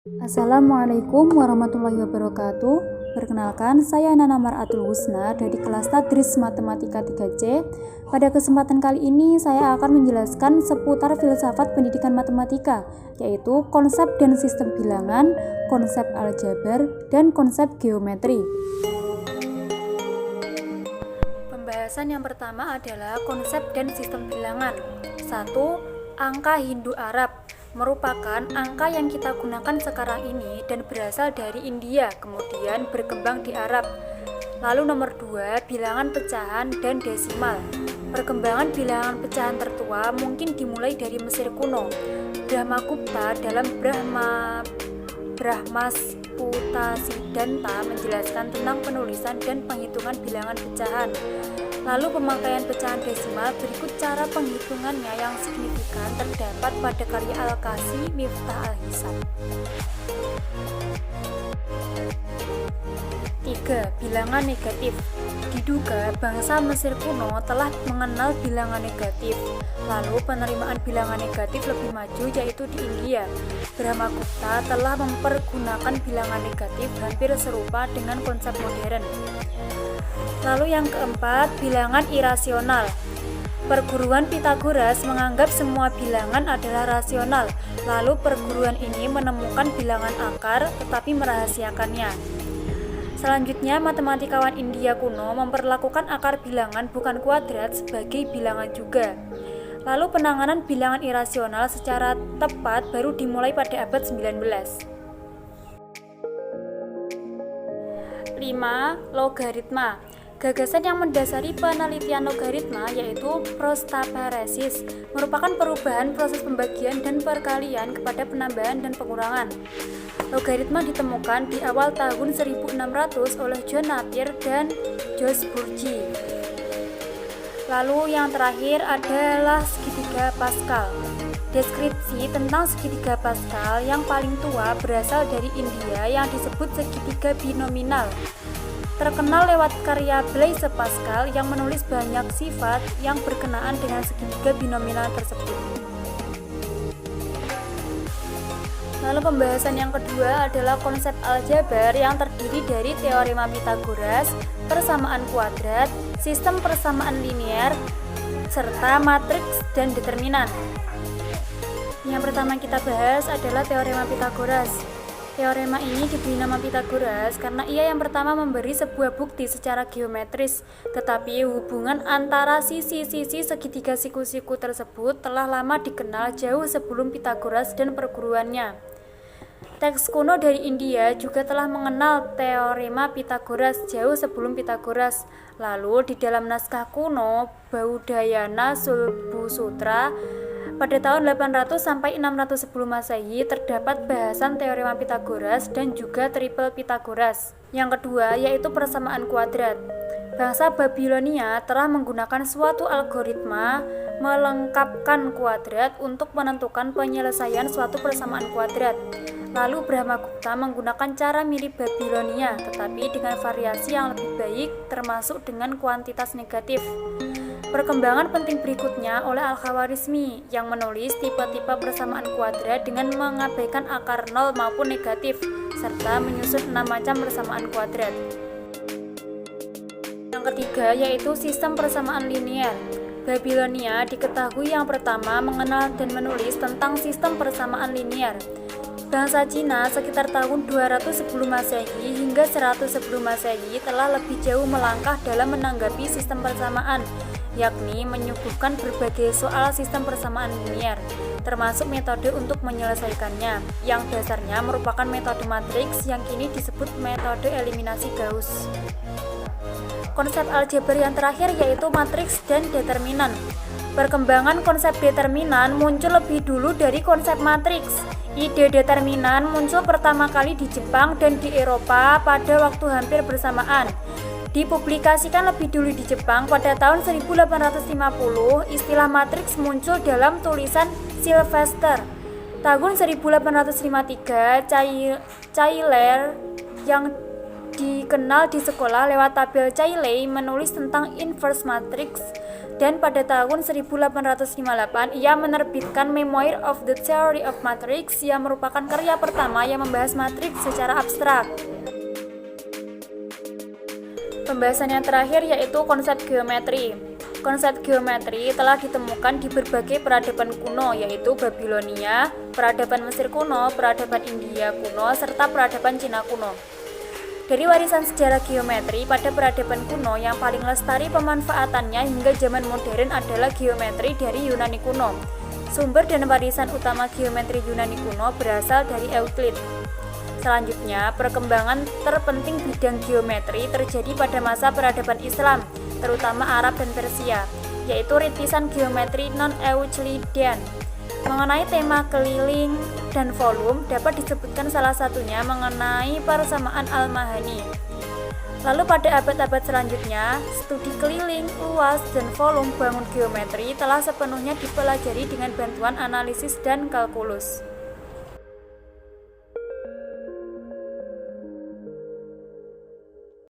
Assalamualaikum warahmatullahi wabarakatuh. Perkenalkan, saya Nana Maratul Husna dari kelas Tadris Matematika 3C. Pada kesempatan kali ini saya akan menjelaskan seputar filsafat pendidikan matematika, yaitu konsep dan sistem bilangan, konsep aljabar, dan konsep geometri. Pembahasan yang pertama adalah konsep dan sistem bilangan. 1. Angka Hindu-Arab merupakan angka yang kita gunakan sekarang ini dan berasal dari India, kemudian berkembang di Arab. Lalu nomor 2, bilangan pecahan dan desimal. Perkembangan bilangan pecahan tertua mungkin dimulai dari Mesir kuno. Brahmagupta dalam Brahmasputasiddhanta menjelaskan tentang penulisan dan penghitungan bilangan pecahan. Lalu pemakaian pecahan desimal, berikut cara penghitungannya yang signifikan terdapat pada karya Al-Kazi Miftah Al-Hisab. 3. Bilangan negatif. Diduga bangsa Mesir kuno telah mengenal bilangan negatif. Lalu penerimaan bilangan negatif lebih maju, yaitu di India. Brahmagupta telah mempergunakan bilangan negatif hampir serupa dengan konsep modern. Lalu yang keempat, bilangan irasional. Perguruan Pythagoras menganggap semua bilangan adalah rasional. Lalu perguruan ini menemukan bilangan akar tetapi merahasiakannya. Selanjutnya, matematikawan India kuno memperlakukan akar bilangan bukan kuadrat sebagai bilangan juga. Lalu penanganan bilangan irasional secara tepat baru dimulai pada abad 19. 5. Logaritma. Gagasan yang mendasari penelitian logaritma yaitu prostaparesis merupakan perubahan proses pembagian dan perkalian kepada penambahan dan pengurangan. Logaritma ditemukan di awal tahun 1600 oleh John Napier dan George Bourget. Lalu yang terakhir adalah segitiga Pascal. Deskripsi tentang segitiga Pascal yang paling tua berasal dari India yang disebut segitiga binominal. Terkenal lewat karya Blaise Pascal yang menulis banyak sifat yang berkenaan dengan segitiga binominal tersebut. Lalu pembahasan yang kedua adalah konsep aljabar yang terdiri dari teorema Pythagoras, persamaan kuadrat, sistem persamaan linear, serta matriks dan determinan. Yang pertama kita bahas adalah teorema Pythagoras. Teorema ini diberi nama Pythagoras karena ia yang pertama memberi sebuah bukti secara geometris, tetapi hubungan antara sisi-sisi segitiga siku-siku tersebut telah lama dikenal jauh sebelum Pythagoras dan perguruannya. Teks kuno dari India juga telah mengenal teorema Pythagoras jauh sebelum Pythagoras. Lalu di dalam naskah kuno Baudayana Sulbusutra pada tahun 800 sampai 600 sebelum Masehi terdapat bahasan teorema Pythagoras dan juga triple Pythagoras. Yang kedua yaitu persamaan kuadrat. Bangsa Babilonia telah menggunakan suatu algoritma melengkapkan kuadrat untuk menentukan penyelesaian suatu persamaan kuadrat. Lalu Brahmagupta menggunakan cara mirip Babilonia tetapi dengan variasi yang lebih baik termasuk dengan kuantitas negatif. Perkembangan penting berikutnya oleh Al-Khawarizmi yang menulis tipe-tipe persamaan kuadrat dengan mengabaikan akar nol maupun negatif serta menyusun 6 macam persamaan kuadrat. Yang ketiga yaitu sistem persamaan linear. Babilonia diketahui yang pertama mengenal dan menulis tentang sistem persamaan linear. Bangsa Cina sekitar tahun 200 sebelum Masehi hingga 100 sebelum Masehi telah lebih jauh melangkah dalam menanggapi sistem persamaan, yakni menyuguhkan berbagai soal sistem persamaan linear, termasuk metode untuk menyelesaikannya, yang dasarnya merupakan metode matriks yang kini disebut metode eliminasi Gauss. Konsep aljabar yang terakhir yaitu matriks dan determinan. Perkembangan konsep determinan muncul lebih dulu dari konsep matriks. Ide determinan muncul pertama kali di Jepang dan di Eropa pada waktu hampir bersamaan. Dipublikasikan lebih dulu di Jepang pada tahun 1850, istilah matriks muncul dalam tulisan Sylvester. Tahun 1853, Cayley yang dikenal di sekolah lewat tabel Cayley menulis tentang inverse matrix. Dan pada tahun 1858 ia menerbitkan Memoir of the Theory of Matrix yang merupakan karya pertama yang membahas matriks secara abstrak. Pembahasan yang terakhir yaitu konsep geometri. Konsep geometri telah ditemukan di berbagai peradaban kuno, yaitu Babilonia, peradaban Mesir kuno, peradaban India kuno, serta peradaban Cina kuno. Dari warisan sejarah geometri pada peradaban kuno, yang paling lestari pemanfaatannya hingga zaman modern adalah geometri dari Yunani kuno. Sumber dan warisan utama geometri Yunani kuno berasal dari Euclid. Selanjutnya, perkembangan terpenting bidang geometri terjadi pada masa peradaban Islam, terutama Arab dan Persia, yaitu rintisan geometri non-Euclidean. Mengenai tema keliling dan volume, dapat disebutkan salah satunya mengenai persamaan Al-Mahani. Lalu pada abad-abad selanjutnya, studi keliling, luas, dan volume bangun geometri telah sepenuhnya dipelajari dengan bantuan analisis dan kalkulus.